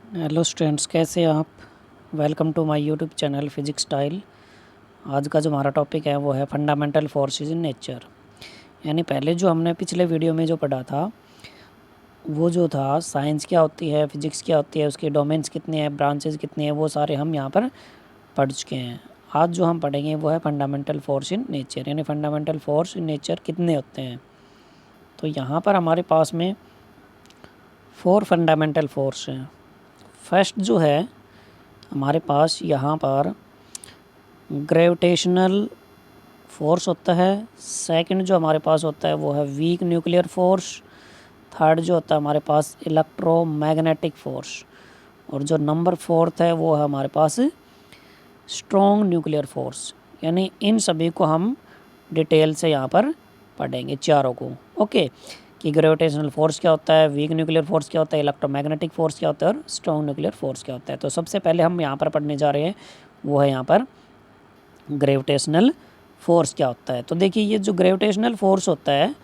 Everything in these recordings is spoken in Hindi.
हेलो स्टूडेंट्स, कैसे हैं आप। Welcome to my YouTube channel physics style. आज का जो हमारा टॉपिक है वो है फंडामेंटल फोर्सेस इन नेचर। यानी पहले जो हमने पिछले वीडियो में जो पढ़ा था वो जो था साइंस क्या होती है, फिजिक्स क्या होती है, उसके डोमेन्स कितने हैं, ब्रांचेस कितने हैं, वो सारे हम यहाँ पर पढ़ चुके हैं। आज जो हम पढ़ेंगे वो है फंडामेंटल फोर्स इन नेचर। यानी फंडामेंटल फोर्स इन नेचर कितने होते हैं। तो यहाँ पर हमारे पास में 4 फंडामेंटल फोर्स हैं। फर्स्ट जो है हमारे पास यहाँ पर ग्रेविटेशनल फोर्स होता है। सेकंड जो हमारे पास होता है वो है वीक न्यूक्लियर फोर्स। थर्ड जो होता है हमारे पास इलेक्ट्रोमैग्नेटिक फोर्स। और जो नंबर 4 है वो है हमारे पास स्ट्रॉन्ग न्यूक्लियर फोर्स। यानी इन सभी को हम डिटेल से यहाँ पर पढ़ेंगे चारों को। ओके, कि ग्रेविटेशनल फोर्स क्या होता है, वीक न्यूक्लियर फोर्स क्या होता है, इलेक्ट्रोमैग्नेटिक फोर्स क्या होता है और स्ट्रॉन्ग न्यूक्लियर फोर्स क्या होता है। तो सबसे पहले हम यहाँ पर पढ़ने जा रहे हैं वो है यहाँ पर ग्रेविटेशनल फोर्स क्या होता है। तो देखिए, ये जो ग्रेविटेशनल फोर्स होता है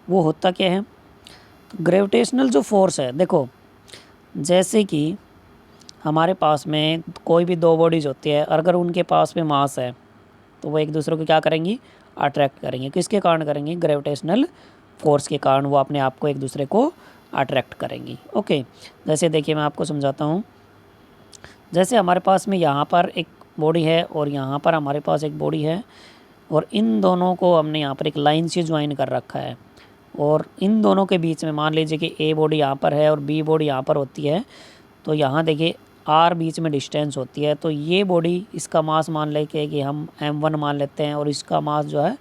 वो होता क्या है। तो ग्रेविटेशनल जो फोर्स है, देखो जैसे कि हमारे पास में कोई भी दो बॉडीज होती है, अगर उनके पास में मास है तो वो एक दूसरे को क्या करेंगी, अट्रैक्ट करेंगे। किसके कारण करेंगे, ग्रेविटेशनल फोर्स के कारण वो अपने आप को एक दूसरे को अट्रैक्ट करेंगी। ओके, जैसे देखिए मैं आपको समझाता हूँ। जैसे हमारे पास में यहाँ पर एक बॉडी है और यहाँ पर हमारे पास एक बॉडी है, और इन दोनों को हमने यहाँ पर एक लाइन से ज्वाइन कर रखा है। और इन दोनों के बीच में मान लीजिए कि ए बॉडी यहाँ पर है और बी बॉडी यहाँ पर होती है। तो यहाँ देखिए आर बीच में डिस्टेंस होती है। तो ये बॉडी, इसका मास मान लेके कि हम m1 मान लेते हैं और इसका मास जो है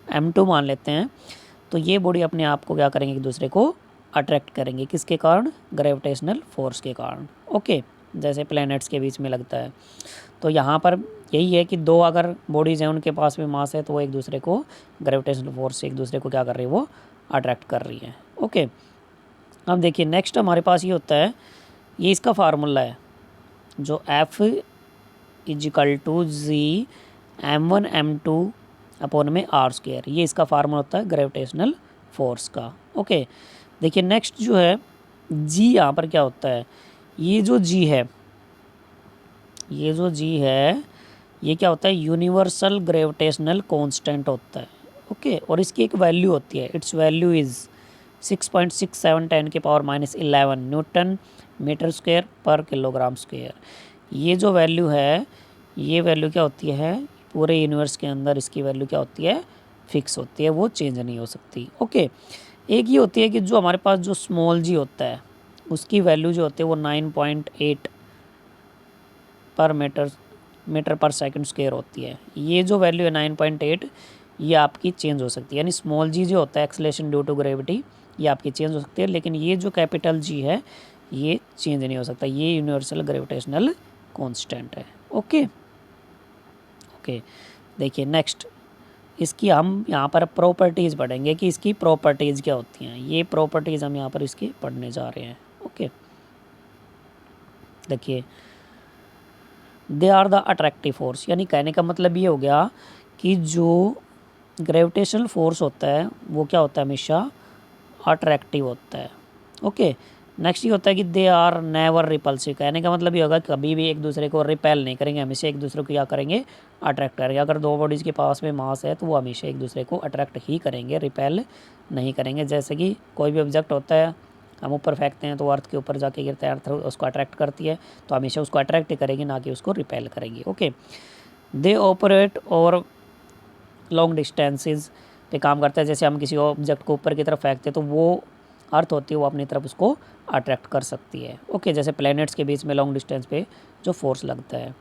m2 मान लेते हैं। तो ये बॉडी अपने आप को क्या करेंगे, एक दूसरे को अट्रैक्ट करेंगे। किसके कारण, ग्रेविटेशनल फोर्स के कारण। ओके, जैसे प्लैनेट्स के बीच में लगता है। तो यहाँ पर यही है कि दो अगर बॉडीज़ हैं, उनके पास में मास है, तो वो एक दूसरे को ग्रेविटेशनल फोर्स से एक दूसरे को क्या कर रही है, वो अट्रैक्ट कर रही है। ओके, अब देखिए नेक्स्ट हमारे पास ये होता है, ये इसका फार्मूला है जो F is equal to ji m1m2/r²। ये इसका फार्मूला होता है ग्रेविटेशनल फोर्स का। ओके, देखिए नेक्स्ट जो है G, यहाँ पर क्या होता है, ये जो G है, ये जो G है ये क्या होता है, यूनिवर्सल ग्रेविटेशनल कांस्टेंट होता है। ओके, और इसकी एक वैल्यू होती है, its value is 6.67 10⁻11 newton metre square per kilogram square. ये जो वैल्यू है, ये वैल्यू क्या होती है, पूरे यूनिवर्स के अंदर इसकी वैल्यू क्या होती है, फिक्स होती है, वो चेंज नहीं हो सकती। ओके, एक ये होती है कि जो हमारे पास जो स्मॉल जी होता है उसकी वैल्यू जो होती है वो 9.8 पर मीटर पर सेकंड स्क्वायर होती है। ये जो वैल्यू है 9.8, ये आपकी चेंज हो सकती है। यानी स्मॉल जी जो होता है एक्सेलरेशन ड्यू टू ग्रेविटी, ये आपकी चेंज हो सकती है, लेकिन ये जो कैपिटल जी है ये चेंज नहीं हो सकता। ये यूनिवर्सल ग्रेविटेशनल कांस्टेंट है। ओके ओके, देखिए नेक्स्ट इसकी हम यहाँ पर प्रॉपर्टीज़ पढ़ेंगे कि इसकी प्रॉपर्टीज़ क्या होती हैं। ये प्रॉपर्टीज़ हम यहाँ पर इसकी पढ़ने जा रहे हैं। ओके, देखिए they are the attractive force. यानी कहने का मतलब ये हो गया कि जो ग्रेविटेशनल फोर्स होता है वो क्या होता है, हमेशा अट्रैक्टिव होता है। ओके, नेक्स्ट ये होता है कि दे आर नेवर रिपल्सिव। कहने का मतलब ये होगा कि कभी भी एक दूसरे को रिपेल नहीं करेंगे, हमेशा एक दूसरे को क्या करेंगे, अट्रैक्ट करेंगे। अगर दो बॉडीज़ के पास में मास है तो वो हमेशा एक दूसरे को अट्रैक्ट ही करेंगे, रिपेल नहीं करेंगे। जैसे कि कोई भी ऑब्जेक्ट होता है, हम ऊपर फेंकते हैं तो अर्थ के ऊपर जाके गिरता है, अर्थ उसको अट्रैक्ट करती है, तो हमेशा उसको अट्रैक्ट ही करेगी, ना कि उसको रिपेल करेगी। ओके, दे ऑपरेट और लॉन्ग डिस्टेंसेस पे काम करता है। जैसे हम किसी ऑब्जेक्ट को ऊपर की तरफ फेंकते हैं तो वो अर्थ होती है वो अपनी तरफ उसको अट्रैक्ट कर सकती है। ओके, जैसे प्लैनेट्स के बीच में लॉन्ग डिस्टेंस पे जो फोर्स लगता है।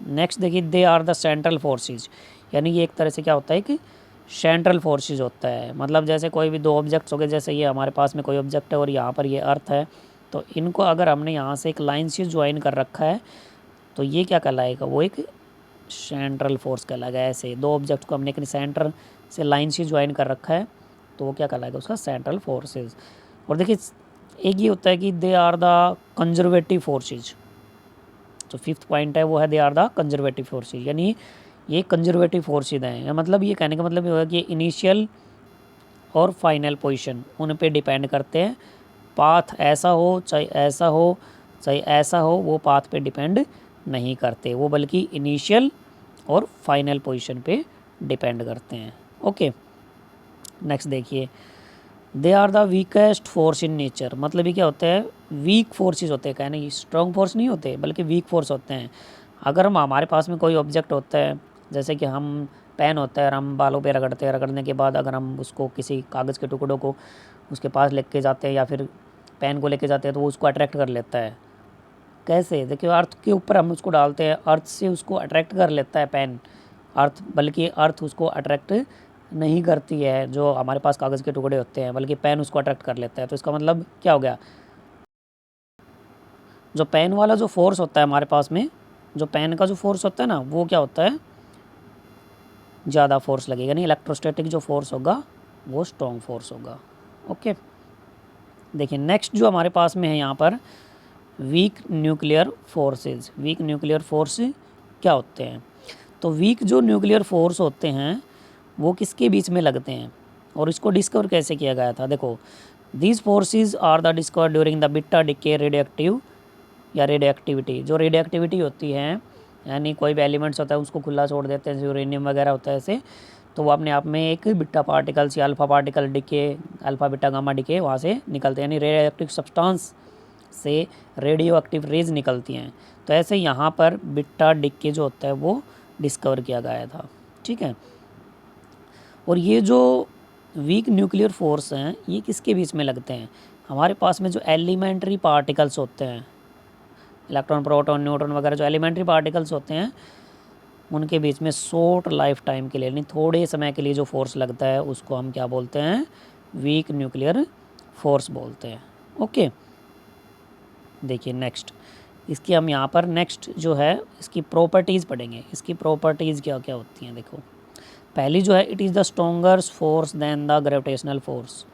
नेक्स्ट देखिए, they are the central forces. यानी ये एक तरह से क्या होता है कि सेंट्रल फोर्सेज होता है। मतलब जैसे कोई भी दो ऑब्जेक्ट्स हो गए, जैसे ये हमारे पास में कोई ऑब्जेक्ट है और यहाँ पर ये अर्थ है, तो इनको अगर हमने यहाँ से एक लाइन से ज्वाइन कर रखा है तो ये क्या कहलाएगा, वो एक सेंट्रल फोर्स कहलाएगा। ऐसे दो ऑब्जेक्ट को हमने एक सेंटर से लाइन से ज्वाइन कर रखा है तो वो क्या कहलाएगा, उसका सेंट्रल फोर्सेज। और देखिए एक ये होता है कि they are the conservative forces. जो फिफ्थ पॉइंट है वो है they are the conservative forces. यानी ये कंजर्वेटिव फोर्सेज हैं, मतलब ये कहने का मतलब ये होगा कि इनिशियल और फाइनल पोजीशन उन पे डिपेंड करते हैं। पाथ ऐसा हो चाहे ऐसा हो, चाहे ऐसा हो, वो पाथ पे डिपेंड नहीं करते, वो बल्कि इनिशियल और फाइनल पोजीशन पे डिपेंड करते हैं। ओके, नेक्स्ट देखिए, they are the weakest force in nature. मतलब ये क्या होता है, वीक फोर्सेस होते हैं, कहने स्ट्रॉन्ग फोर्स नहीं होते बल्कि वीक फोर्स होते हैं। अगर हमारे पास में कोई ऑब्जेक्ट होता है, जैसे कि हम पेन होता है और हम बालों पे रगड़ते हैं, रगड़ने के बाद अगर हम उसको किसी कागज़ के टुकड़ों को उसके पास लेके जाते हैं या फिर पेन को लेके जाते हैं तो वो उसको अट्रैक्ट कर लेता है। कैसे, देखिए अर्थ के ऊपर हम उसको डालते हैं, अर्थ से उसको अट्रैक्ट कर लेता है पेन, अर्थ, बल्कि अर्थ उसको अट्रैक्ट नहीं करती है जो हमारे पास कागज़ के टुकड़े होते हैं, बल्कि पेन उसको अट्रैक्ट कर लेता है। तो इसका मतलब क्या हो गया, जो पेन वाला जो फोर्स होता है हमारे पास में, जो पेन का जो फोर्स होता है ना, वो क्या होता है, ज़्यादा फोर्स लगेगा, नहीं इलेक्ट्रोस्टैटिक जो फोर्स होगा वो स्ट्रॉन्ग फोर्स होगा। ओके, देखिए नेक्स्ट जो हमारे पास में है यहाँ पर weak nuclear forces. Week nuclear force क्या होते हैं, तो वीक जो न्यूक्लियर फोर्स होते हैं वो किसके बीच में लगते हैं और इसको डिस्कवर कैसे किया गया था। देखो, these forces are the discover during the beta decay radioactive या रेडियोएक्टिविटी। जो रेडियोएक्टिविटी होती है, यानी कोई भी एलिमेंट्स होता है उसको खुला छोड़ देते हैं, जैसे यूरेनियम वगैरह होता है ऐसे, तो वो अपने आप में एक बीटा पार्टिकल्स या alpha particle decay, alpha beta gamma decay वहाँ से निकलते हैं, यानी रेडियोएक्टिव सब्सटेंस से रेडियो एक्टिव रेज निकलती हैं। तो ऐसे यहाँ पर बीटा डिके जो होता है वो डिस्कवर किया गया था। ठीक है, और ये जो वीक न्यूक्लियर फोर्स हैं ये किसके बीच में लगते हैं, हमारे पास में जो एलिमेंट्री पार्टिकल्स होते हैं, इलेक्ट्रॉन प्रोटॉन न्यूट्रॉन वगैरह जो एलिमेंट्री पार्टिकल्स होते हैं, उनके बीच में शॉर्ट लाइफ टाइम के लिए, यानी थोड़े समय के लिए जो फोर्स लगता है उसको हम क्या बोलते हैं, वीक न्यूक्लियर फोर्स बोलते हैं। ओके, देखिए नेक्स्ट, इसकी हम यहाँ पर नेक्स्ट जो है इसकी प्रॉपर्टीज़ पढ़ेंगे। इसकी प्रॉपर्टीज़ क्या क्या होती हैं, देखो पहली जो है, it is the stronger force than the gravitational force.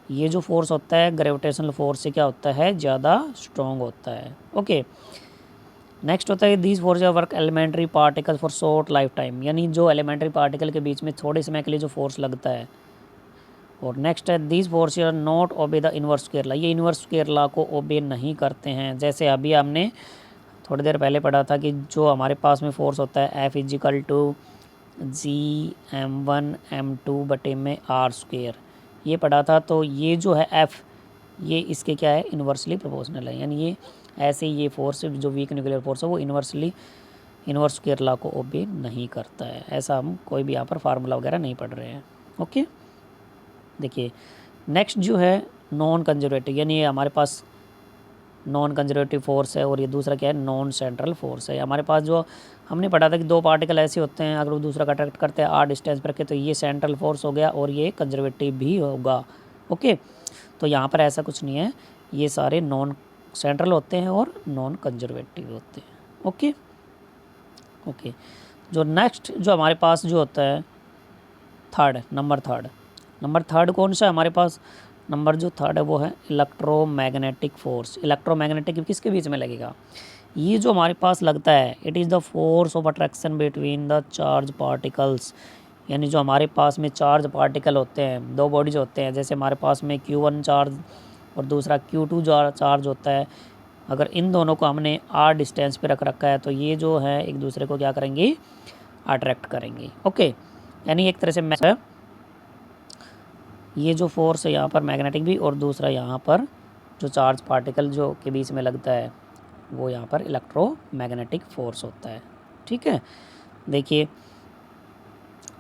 ये जो फोर्स होता है ग्रेविटेशनल फोर्स से क्या होता है, ज़्यादा स्ट्रॉन्ग होता है। ओके, नेक्स्ट होता है these force work elementary particle for short life time, यानी जो एलिमेंट्री पार्टिकल के बीच में थोड़े समय के लिए जो फोर्स लगता है। और नेक्स्ट है these force are not obey the inverse square law, ये इन्वर्स स्क्वायर लॉ को ओबे नहीं करते हैं। जैसे अभी हमने थोड़ी देर पहले पढ़ा था कि जो हमारे पास में फोर्स होता है F is equal to G m1m2/r², ये पढ़ा था। तो ये जो है F, ये इसके क्या है, इन्वर्सली प्रोपोर्शनल है, यानी ये ऐसे ये फोर्स जो वीक न्यूक्लियर फोर्स है वो इन्वर्स स्क्वायर लॉ को ओबे नहीं करता है। ऐसा हम कोई भी यहाँ पर फार्मूला वगैरह नहीं पढ़ रहे हैं। ओके, देखिए नेक्स्ट जो है नॉन कंजर्वेटिव, यानी ये हमारे पास नॉन कंजर्वेटिव फोर्स है, और ये दूसरा क्या है, नॉन सेंट्रल फोर्स है। हमारे पास जो हमने पढ़ा था कि दो पार्टिकल ऐसे होते हैं, अगर वो दूसरा का अट्रैक्ट करते हैं r डिस्टेंस पर रखे तो ये सेंट्रल फोर्स हो गया और ये कंजर्वेटिव भी होगा। ओके, तो यहाँ पर ऐसा कुछ नहीं है, ये सारे नॉन सेंट्रल होते हैं और नॉन कंजर्वेटिव होते हैं। ओके ओके, जो नेक्स्ट जो हमारे पास जो होता है नंबर थर्ड कौन सा है हमारे पास, नंबर जो थर्ड है वो है इलेक्ट्रोमैग्नेटिक फोर्स। इलेक्ट्रोमैग्नेटिक किसके बीच में लगेगा, ये जो हमारे पास लगता है, it is the force of attraction between the charge particles, यानी जो हमारे पास में चार्ज पार्टिकल होते हैं, दो बॉडीज होते हैं, जैसे हमारे पास में Q1 चार्ज और दूसरा Q2 चार्ज होता है। अगर इन दोनों को हमने r डिस्टेंस पे रख रखा है तो ये जो है एक दूसरे को क्या करेंगे, अट्रैक्ट करेंगे। ओके, यानी एक तरह से है ये जो फोर्स है यहाँ पर मैग्नेटिक भी, और दूसरा यहाँ पर जो चार्ज पार्टिकल जो के बीच में लगता है वो यहाँ पर इलेक्ट्रोमैग्नेटिक फोर्स होता है। ठीक है, देखिए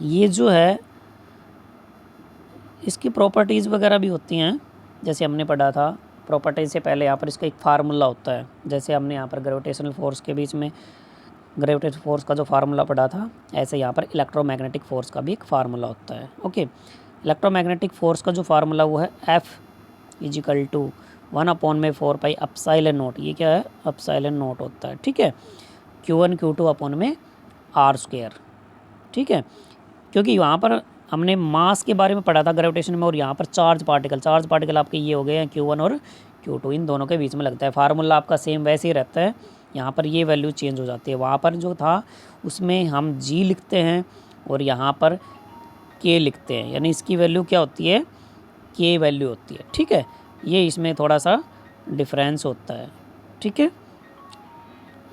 ये जो है इसकी प्रॉपर्टीज़ वगैरह भी होती हैं, जैसे हमने पढ़ा था। प्रॉपर्टीज से पहले यहाँ पर इसका एक फार्मूला होता है, जैसे हमने यहाँ पर ग्रेविटेशनल फोर्स के बीच में ग्रेविटेशनल फोर्स का जो फार्मूला पढ़ा था, ऐसे यहाँ पर इलेक्ट्रोमैग्नेटिक फोर्स का भी एक फार्मूला होता है। ओके, इलेक्ट्रोमैग्नेटिक फोर्स का जो फार्मूला वो है F is equal to 1/4 pi epsilon naught, ये क्या है, एप्सिलॉन नॉट होता है। ठीक है, Q1 Q2 अपॉन में r²। ठीक है, क्योंकि वहाँ पर हमने मास के बारे में पढ़ा था ग्रेविटेशन में, और यहाँ पर चार्ज पार्टिकल आपके ये हो गए हैं Q1 और Q2, इन दोनों के बीच में लगता है। फार्मूला आपका सेम वैसे ही रहता है, यहाँ पर ये वैल्यू चेंज हो जाती है। वहाँ पर जो था उसमें हम G लिखते हैं और यहाँ पर K लिखते हैं, यानी इसकी वैल्यू क्या होती है, K वैल्यू होती है। ठीक है, ये इसमें थोड़ा सा डिफरेंस होता है। ठीक है।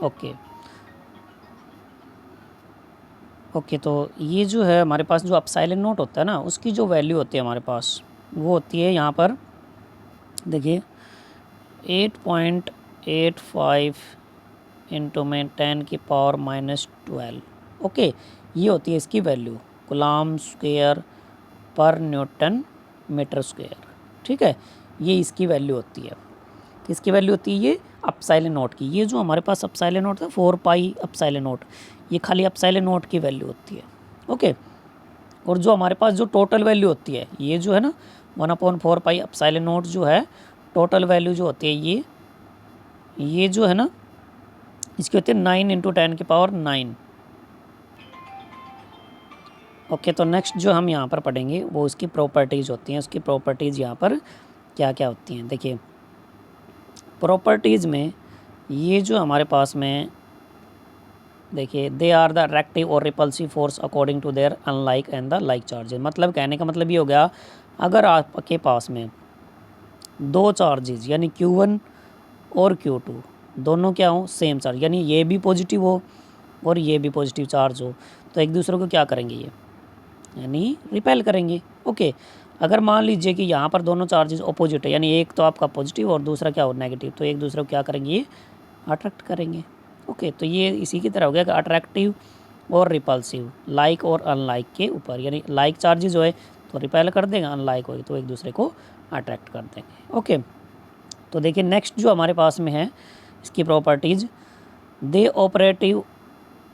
ओके ओके, तो ये जो है हमारे पास जो एप्सिलॉन नॉट होता है ना, उसकी जो वैल्यू होती है हमारे पास वो होती है यहाँ पर देखिए 8.85 इंटू में 10⁻⁻12। ओके, ये होती है इसकी वैल्यू कूलम्ब स्क्वायर पर न्यूटन मीटर स्क्वायर। ठीक है, ये इसकी वैल्यू होती है। किसकी वैल्यू होती है? ये एप्सिलॉन नॉट की। ये जो हमारे पास एप्सिलॉन नॉट था 4 पाई एप्सिलॉन नॉट, ये खाली एप्सिलॉन नॉट की वैल्यू होती है। ओके, और जो हमारे पास जो टोटल वैल्यू होती है ये जो है ना 1/4 पाई एप्सिलॉन नॉट जो है टोटल वैल्यू जो होती है ये जो है ना इसकी होती है 9 × 10⁹। ओके, तो नेक्स्ट जो हम यहाँ पर पढ़ेंगे वो उसकी प्रॉपर्टीज़ होती हैं। उसकी प्रॉपर्टीज़ यहाँ पर क्या क्या होती हैं देखिए। प्रॉपर्टीज़ में ये जो हमारे पास में देखिए दे आर द अट्रैक्टिव और repulsive force according to their unlike and the like charges. मतलब कहने का मतलब ये हो गया, अगर आपके पास में दो चार्जेस यानी Q1 और Q2 दोनों क्या हो सेम चार्ज, यानी ये भी पॉजिटिव हो और ये भी पॉजिटिव चार्ज हो, तो एक दूसरे को क्या करेंगे ये यानी रिपेल करेंगे। ओके, अगर मान लीजिए कि यहाँ पर दोनों चार्जेस अपोजिट है, यानी एक तो आपका पॉजिटिव और दूसरा क्या हो नेगेटिव, तो एक दूसरे को क्या करेंगे ये अट्रैक्ट करेंगे। ओके, तो ये इसी की तरह हो गया कि अट्रैक्टिव और रिपल्सिव, लाइक और अनलाइक के ऊपर, यानी लाइक चार्जेस जो है तो रिपेल कर देगा, अनलाइक हो तो एक दूसरे को अट्रैक्ट कर देंगे। ओके, तो देखिए नेक्स्ट जो हमारे पास में है इसकी properties, they operative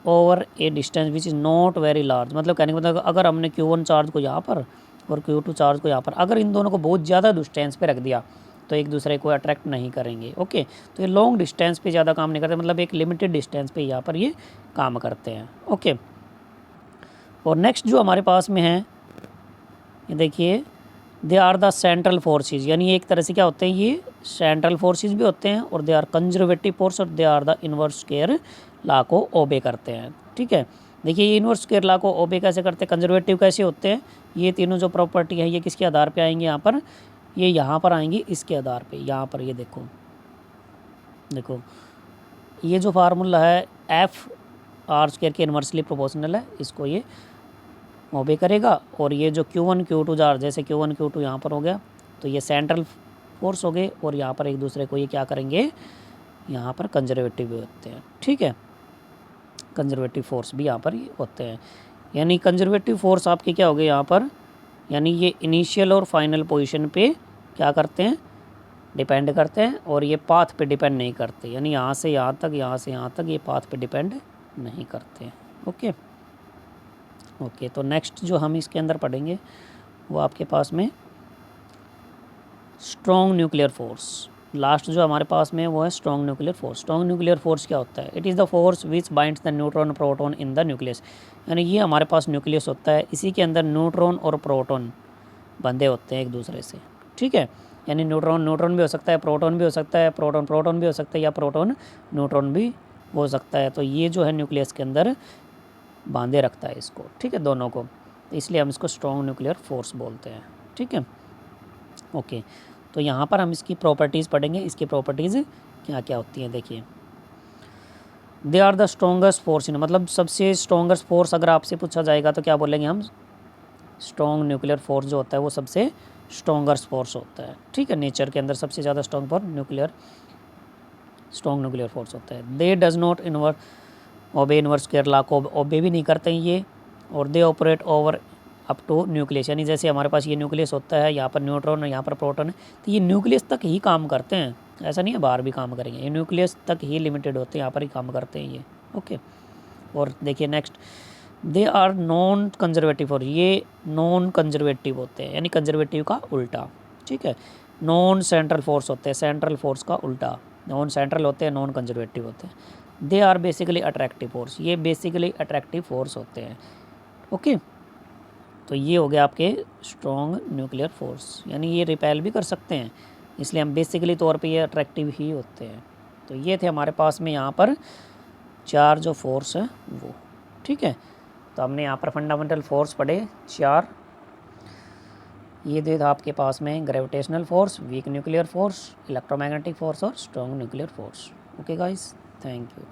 over A distance which is not very large. मतलब कहने का मतलब अगर हमने Q1 चार्ज को यहाँ पर और Q2 चार्ज को यहाँ पर, अगर इन दोनों को बहुत ज़्यादा डिस्टेंस पे रख दिया तो एक दूसरे को अट्रैक्ट नहीं करेंगे। ओके, तो ये लॉन्ग डिस्टेंस पे ज़्यादा काम नहीं करते, मतलब एक लिमिटेड डिस्टेंस पे यहाँ पर ये काम करते हैं। ओके, और नेक्स्ट जो हमारे पास में है ये देखिए they are the central forces, यानी एक तरह से क्या होते हैं ये सेंट्रल फोर्सेस भी होते हैं और दे आर कंजर्वेटिव फोर्स और they are the inverse square law को ओबे करते हैं। ठीक है, देखिए ये इन्वर्स स्क्वायर लॉ को ओबे कैसे करते हैं, कंजर्वेटिव कैसे होते हैं, ये तीनों जो प्रॉपर्टी है ये किसके आधार पे आएंगे यहाँ पर, ये यहाँ पर आएंगी इसके आधार पे। यहाँ पर ये देखो ये जो फार्मूला है F(r²) के इन्वर्सली प्रोपोर्शनल है, इसको ये ओबे करेगा। और ये जो Q1 Q2 जार, जैसे Q1 Q2 यहाँ पर हो गया तो ये सेंट्रल फोर्स हो गए और यहाँ पर एक दूसरे को ये क्या करेंगे यहाँ पर कंजर्वेटिव भी होते हैं। ठीक है, कंजर्वेटिव फोर्स भी यहाँ पर ये होते हैं, यानी कंजर्वेटिव फोर्स आपके क्या हो गए यहाँ पर, यानी ये इनिशियल और फाइनल पोजीशन पे क्या करते हैं डिपेंड करते हैं और ये पाथ पे डिपेंड नहीं करते, यानी यहाँ से यहाँ तक यहाँ से यहाँ तक ये पाथ पे डिपेंड नहीं करते। ओके ओके, तो नेक्स्ट जो हम इसके अंदर पढ़ेंगे वो आपके पास में स्ट्रॉन्ग न्यूक्लियर फोर्स। लास्ट जो हमारे पास में वो है strong nuclear force. Strong nuclear force क्या होता है? It is the force which binds the neutron proton in the nucleus, यानी ये हमारे पास न्यूक्लियस होता है, इसी के अंदर न्यूट्रॉन और प्रोटॉन बंधे होते हैं एक दूसरे से। ठीक है, यानी न्यूट्रॉन न्यूट्रॉन भी हो सकता है, प्रोटॉन भी हो सकता है, प्रोटॉन प्रोटॉन भी हो सकता है, या प्रोटॉन न्यूट्रॉन भी हो सकता है। तो ये जो है न्यूक्लियस के अंदर बांधे रखता है इसको। ठीक है, दोनों को, तो इसलिए हम इसको स्ट्रॉन्ग न्यूक्लियर फोर्स बोलते हैं। ठीक है, ओके, तो यहाँ पर हम इसकी प्रॉपर्टीज़ पढ़ेंगे। इसकी प्रॉपर्टीज़ क्या क्या होती हैं देखिए। They are the strongest force in, मतलब सबसे स्ट्रॉन्गेस्ट फोर्स अगर आपसे पूछा जाएगा तो क्या बोलेंगे हम, स्ट्रॉन्ग न्यूक्लियर फोर्स जो होता है वो सबसे स्ट्रॉन्गेस्ट फोर्स होता है। ठीक है, नेचर के अंदर सबसे ज़्यादा strong force strong nuclear force होता है। They does not obey inverse square law को ओबे भी नहीं करते हैं ये, और they operate over up to nucleus, यानी जैसे हमारे पास ये न्यूक्लियस होता है, यहाँ पर न्यूट्रॉन और यहाँ पर प्रोटॉन है, तो ये न्यूक्लियस तक ही काम करते हैं, ऐसा नहीं है बाहर भी काम करेंगे, ये न्यूक्लियस तक ही लिमिटेड होते हैं, यहाँ पर ही काम करते हैं ये। ओके, और देखिए next, they are non conservative, और ये नॉन कंजर्वेटिव होते हैं, यानी कंजर्वेटिव का उल्टा। ठीक है, नॉन सेंट्रल फोर्स होते हैं, सेंट्रल फोर्स का उल्टा, नॉन सेंट्रल होते हैं, नॉन कंजर्वेटिव होते हैं। They are basically attractive force, ये बेसिकली अट्रैक्टिव फोर्स होते हैं। ओके, तो ये हो गया आपके स्ट्रॉन्ग न्यूक्लियर फोर्स, यानी ये रिपेल भी कर सकते हैं, इसलिए हम बेसिकली तौर पे ये अट्रैक्टिव ही होते हैं। तो ये थे हमारे पास में यहाँ पर चार जो फोर्स है वो। ठीक है, तो हमने यहाँ पर फंडामेंटल फोर्स पढ़े चार, ये दे था आपके पास में gravitational force, weak nuclear force, electromagnetic force और strong nuclear force. Okay guys, thank you.